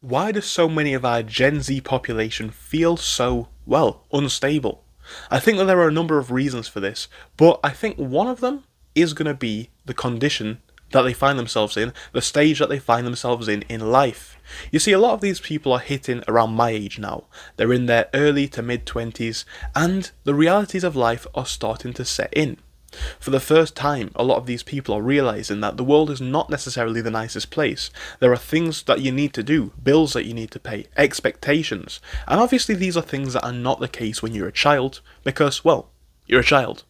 Why do so many of our Gen Z population feel so, well, unstable? I think that there are a number of reasons for this, but I think one of them is going to be the condition that they find themselves in, the stage that they find themselves in life. You see, a lot of these people are hitting around my age now. They're in their early to mid 20s, and the realities of life are starting to set in. For the first time, a lot of these people are realizing that the world is not necessarily the nicest place. There are things that you need to do, bills that you need to pay, expectations. And obviously these are things that are not the case when you're a child, because, well, you're a child.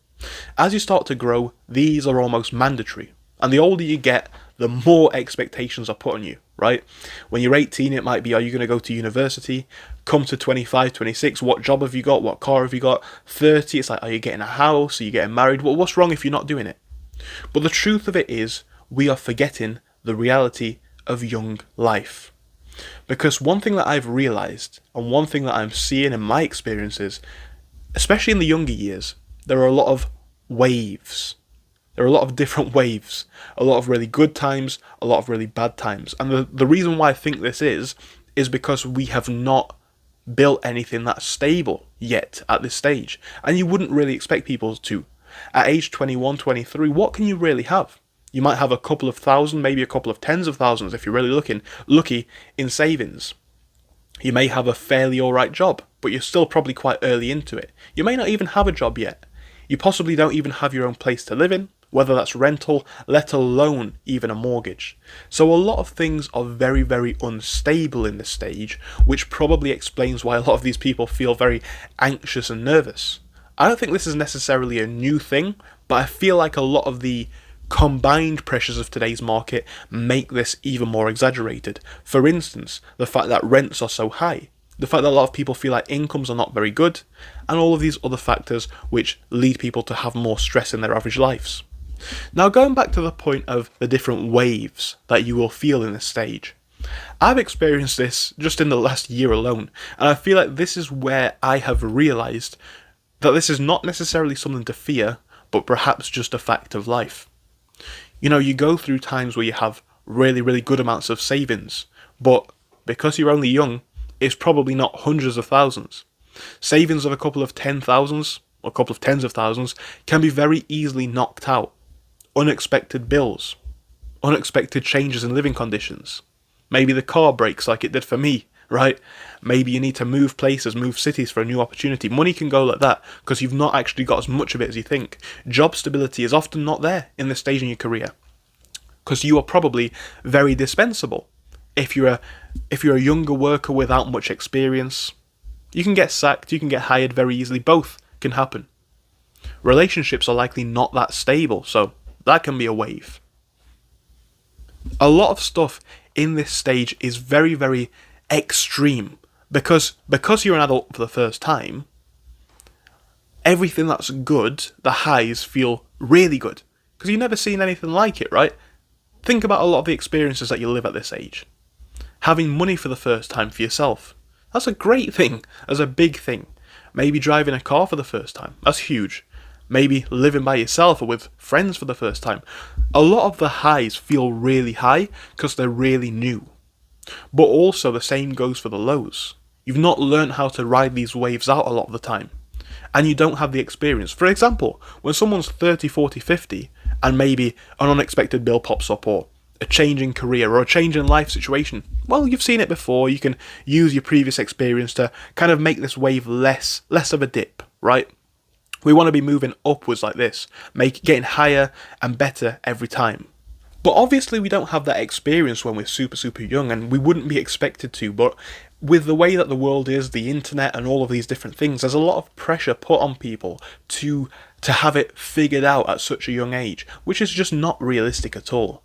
As you start to grow, these are almost mandatory. And the older you get, the more expectations are put on you, right? When you're 18, it might be, are you going to go to university? Come to 25, 26, what job have you got? What car have you got? 30, it's like, are you getting a house? Are you getting married? Well, what's wrong if you're not doing it? But the truth of it is, we are forgetting the reality of young life. Because one thing that I've realised, and one thing that I'm seeing in my experiences, especially in the younger years, there are a lot of waves. There are a lot of different waves, a lot of really good times, a lot of really bad times. And the reason why I think this is because we have not built anything that's stable yet at this stage. And you wouldn't really expect people to. At age 21, 23, what can you really have? You might have a couple of thousand, maybe a couple of tens of thousands if you're really lucky in savings. You may have a fairly alright job, but you're still probably quite early into it. You may not even have a job yet. You possibly don't even have your own place to live in, whether that's rental, let alone even a mortgage. So a lot of things are very, very unstable in this stage, which probably explains why a lot of these people feel very anxious and nervous. I don't think this is necessarily a new thing, but I feel like a lot of the combined pressures of today's market make this even more exaggerated. For instance, the fact that rents are so high, the fact that a lot of people feel like incomes are not very good, and all of these other factors which lead people to have more stress in their average lives. Now, going back to the point of the different waves that you will feel in this stage, I've experienced this just in the last year alone, and I feel like this is where I have realised that this is not necessarily something to fear, but perhaps just a fact of life. You know, you go through times where you have really, really good amounts of savings, but because you're only young, it's probably not hundreds of thousands. Savings of a couple of 10,000s, or a couple of tens of thousands, can be very easily knocked out. Unexpected bills, unexpected changes in living conditions. Maybe the car breaks like it did for me, right? Maybe you need to move places, move cities for a new opportunity. Money can go like that because you've not actually got as much of it as you think. Job stability is often not there in this stage in your career because you are probably very dispensable. If you're a younger worker without much experience, you can get sacked, you can get hired very easily. Both can happen. Relationships are likely not that stable, so that can be a wave. A lot of stuff in this stage is very, very extreme because you're an adult for the first time. Everything that's good, the highs feel really good because you've never seen anything like it, right? Think about a lot of the experiences that you live at this age. Having money for the first time for yourself, that's a great thing, that's a big thing. Maybe driving a car for the first time, that's huge. Maybe living by yourself or with friends for the first time. A lot of the highs feel really high because they're really new. But also the same goes for the lows. You've not learned how to ride these waves out a lot of the time. And you don't have the experience. For example, when someone's 30, 40, 50 and maybe an unexpected bill pops up or a change in career or a change in life situation, well, you've seen it before. You can use your previous experience to kind of make this wave less of a dip, right? We want to be moving upwards like this, getting higher and better every time. But obviously we don't have that experience when we're super, super young, and we wouldn't be expected to, but with the way that the world is, the internet and all of these different things, there's a lot of pressure put on people to have it figured out at such a young age, which is just not realistic at all.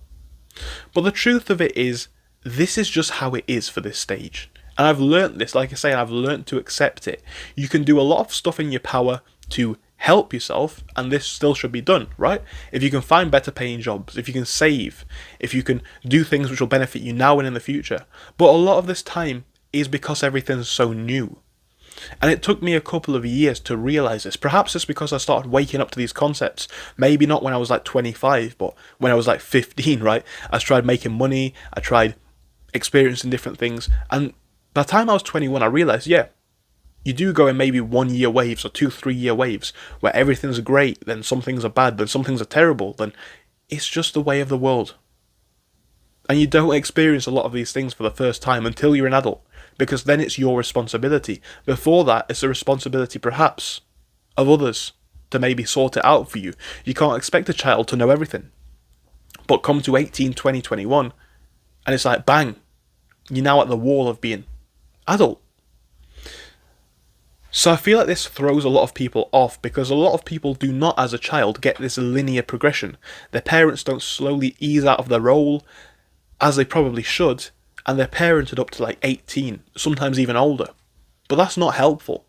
But the truth of it is, this is just how it is for this stage. And I've learnt this, like I say, I've learnt to accept it. You can do a lot of stuff in your power to help yourself, and this still should be done, right? If you can find better paying jobs, if you can save, if you can do things which will benefit you now and in the future. But a lot of this time is because everything's so new. And it took me a couple of years to realise this. Perhaps it's because I started waking up to these concepts. Maybe not when I was like 25, but when I was like 15, right? I tried making money, I tried experiencing different things. And by the time I was 21, I realised, yeah, you do go in maybe 1 year waves or 2, 3 year waves where everything's great, then some things are bad, then some things are terrible, then it's just the way of the world. And you don't experience a lot of these things for the first time until you're an adult, because then it's your responsibility. Before that, it's the responsibility perhaps of others to maybe sort it out for you. You can't expect a child to know everything. But come to 18, 20, 21, and it's like bang, you're now at the wall of being adult. So I feel like this throws a lot of people off, because a lot of people do not, as a child, get this linear progression. Their parents don't slowly ease out of their role, as they probably should, and they're parented up to like 18, sometimes even older. But that's not helpful,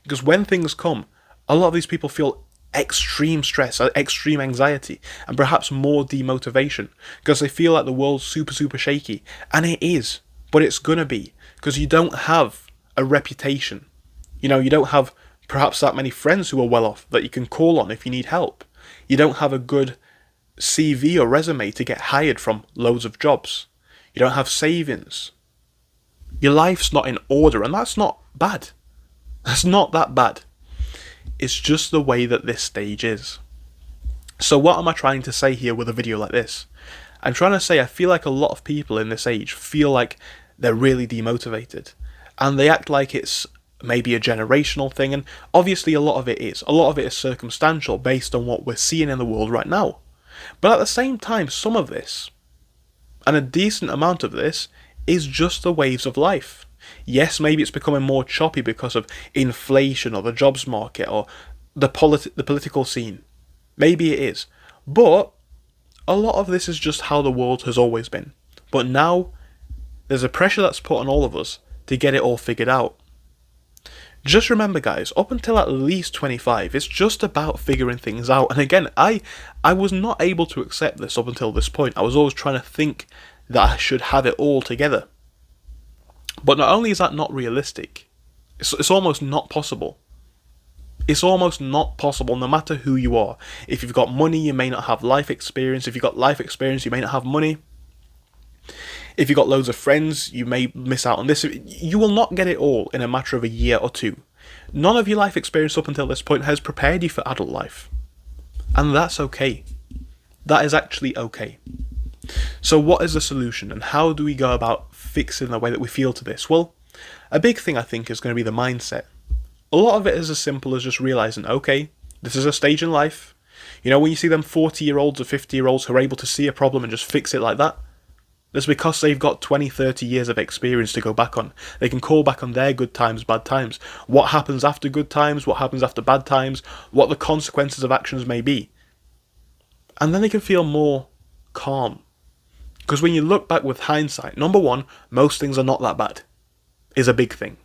because when things come, a lot of these people feel extreme stress, extreme anxiety, and perhaps more demotivation, because they feel like the world's super, super shaky. And it is, but it's gonna be, because you don't have a reputation. You don't have perhaps that many friends who are well off that you can call on if you need help. You don't have a good CV or resume to get hired from loads of jobs. You don't have savings. Your life's not in order, and that's not bad. That's not that bad. It's just the way that this stage is. So what am I trying to say here with a video like this? I'm trying to say I feel like a lot of people in this age feel like they're really demotivated, and they act like it's maybe a generational thing, and obviously a lot of it is. A lot of it is circumstantial based on what we're seeing in the world right now. But at the same time, some of this, and a decent amount of this, is just the waves of life. Yes, maybe it's becoming more choppy because of inflation or the jobs market or the political scene. Maybe it is. But a lot of this is just how the world has always been. But now, there's a pressure that's put on all of us to get it all figured out. Just remember, guys, up until at least 25, it's just about figuring things out. And again, I was not able to accept this up until this point. I was always trying to think that I should have it all together. But not only is that not realistic, it's almost not possible. It's almost not possible, no matter who you are. If you've got money, you may not have life experience. If you've got life experience, you may not have money. If you've got loads of friends, you may miss out on this. You will not get it all in a matter of a year or two. None of your life experience up until this point has prepared you for adult life. And that's okay. That is actually okay. So what is the solution, and how do we go about fixing the way that we feel to this? Well, a big thing I think is going to be the mindset. A lot of it is as simple as just realising, okay, this is a stage in life. When you see them 40-year-olds or 50-year-olds who are able to see a problem and just fix it like that, that's because they've got 20, 30 years of experience to go back on. They can call back on their good times, bad times, what happens after good times, what happens after bad times, what the consequences of actions may be. And then they can feel more calm. Because when you look back with hindsight, number one, most things are not that bad, is a big thing.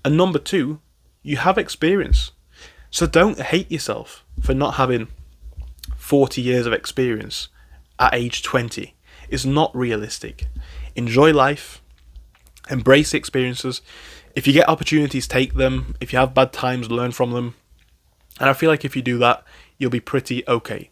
And number two, you have experience. So don't hate yourself for not having 40 years of experience at age 20. It's not realistic. Enjoy life. Embrace experiences. If you get opportunities, take them. If you have bad times, learn from them. And I feel like if you do that, you'll be pretty okay.